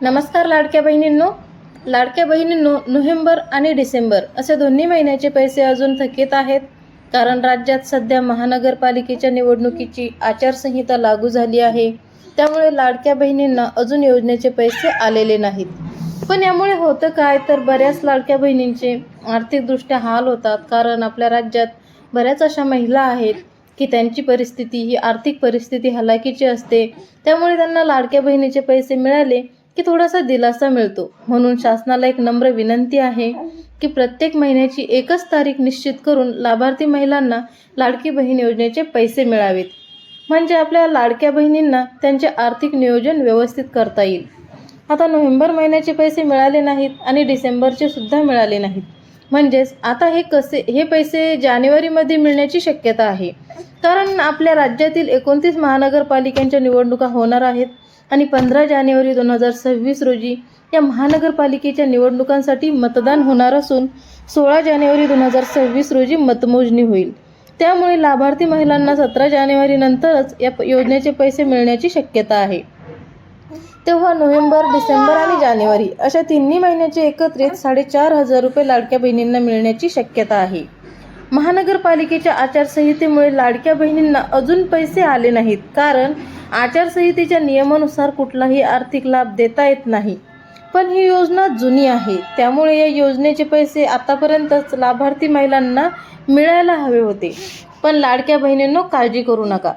नमस्कार लाडक्या बहिणींनो. नोव्हेंबर आणि डिसेंबर असे दोन्ही महिन्याचे पैसे अजून थकीत आहेत, कारण राज्यात सध्या महानगरपालिकेच्या निवडणुकीची आचारसंहिता लागू झाली आहे. त्यामुळे लाडक्या बहिणींना अजून योजनेचे पैसे आलेले नाहीत. पण यामुळे होतं काय, तर बऱ्याच लाडक्या बहिणींचे आर्थिकदृष्ट्या हाल होतात, कारण आपल्या राज्यात बऱ्याच अशा महिला आहेत की त्यांची परिस्थिती ही आर्थिक परिस्थिती हलाखीची असते. त्यामुळे त्यांना लाडक्या बहिणीचे पैसे मिळाले की थोडासा दिलासा मिळतो. म्हणून शासनाला एक नम्र विनंती आहे की प्रत्येक महिन्याची एकच तारीख निश्चित करून लाभार्थी महिलांना लाडकी बहीण योजनेचे पैसे मिळावेत, म्हणजे आपल्या लाडक्या बहिणींना त्यांचे आर्थिक नियोजन व्यवस्थित करता येईल. आता नोव्हेंबर महिन्याचे पैसे मिळाले नाहीत आणि डिसेंबरचे सुद्धा मिळाले नाहीत, म्हणजेच आता हे पैसे जानेवारीमध्ये मिळण्याची शक्यता आहे. कारण आपल्या राज्यातील 29 महानगरपालिकांच्या निवडणुका होणार आहेत आणि 15 जानेवारी 2026 रोजी या महानगरपालिकेच्या निवडणुकांसाठी मतदान होणार असून 16 जानेवारी 2026 रोजी मतमोजणी होईल. त्यामुळे लाभार्थी महिलांना 17 जानेवारी नंतरच या योजनेचे पैसे मिळण्याची शक्यता आहे. तेव्हा नोव्हेंबर, डिसेंबर आणि जानेवारी अशा तिन्ही महिन्याचे एकत्रित 4,500 रुपये लाडक्या बहिणींना मिळण्याची शक्यता आहे. महानगरपालिकेच्या आचारसंहितेमुळे लाडक्या बहिणींना अजून पैसे आले नाहीत, कारण आचारसंहितेच्या नियमानुसार कुठलाही आर्थिक लाभ देता येत नाही. पण ही योजना जुनी आहे, त्यामुळे या योजनेचे पैसे आतापर्यंतच लाभार्थी महिलांना मिळायला हवे होते. पण लाडक्या बहिणींनो, काळजी करू नका.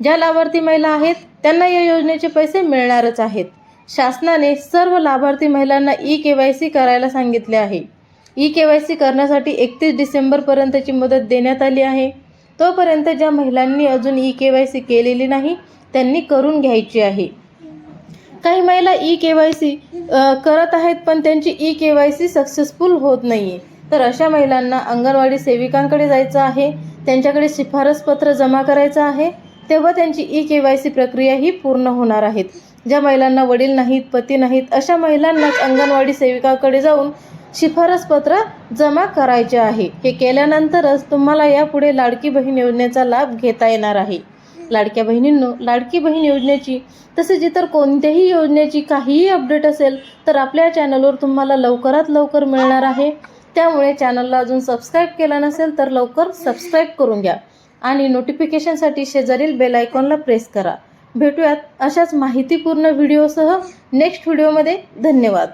ज्या लाभार्थी महिला आहेत त्यांना या योजनेचे पैसे मिळणारच आहेत. शासनाने सर्व लाभार्थी महिलांना ई-KYC करायला सांगितले आहे. ई-KYC करण्यासाठी 31 डिसेंबरपर्यंतची मुदत देण्यात आली आहे. तोपर्यंत ज्या महिलांनी अजून ई-KYC केलेली नाही त्यांनी करून घ्यायची आहे. काही महिला ई-KYC करत आहेत, पण त्यांची ई-KYC सक्सेसफुल होत नाही. तर अशा महिलांना अंगणवाडी सेविकांकडे जायचं आहे, त्यांच्याकडे शिफारसपत्र जमा करायचं आहे, तेव्हा त्यांची ई-KYC प्रक्रिया ही पूर्ण होणार आहेत. ज्या महिलांना वडील नाहीत, पती नाहीत, अशा महिलांनाच अंगणवाडी सेविकाकडे जाऊन शिफारसपत्र जमा करायचे आहे. हे केल्यानंतरच तुम्हाला यापुढे लाडकी बहीण योजनेचा लाभ घेता येणार आहे. लाडक्या बहिणींनो, लाडकी बहीण योजनेची तसेच इतर कोणत्याही योजनेची काहीही अपडेट असेल तर आपल्या चॅनलवर तुम्हाला लवकरात लवकर मिळणार आहे. त्यामुळे चॅनलला अजून सबस्क्राईब केला नसेल तर लवकर सबस्क्राईब करून घ्या आणि नोटिफिकेशनसाठी शेजारील बेल आयकॉनला प्रेस करा. भेटूयात अशाच माहितीपूर्ण व्हिडिओसह नेक्स्ट व्हिडिओमध्ये. धन्यवाद.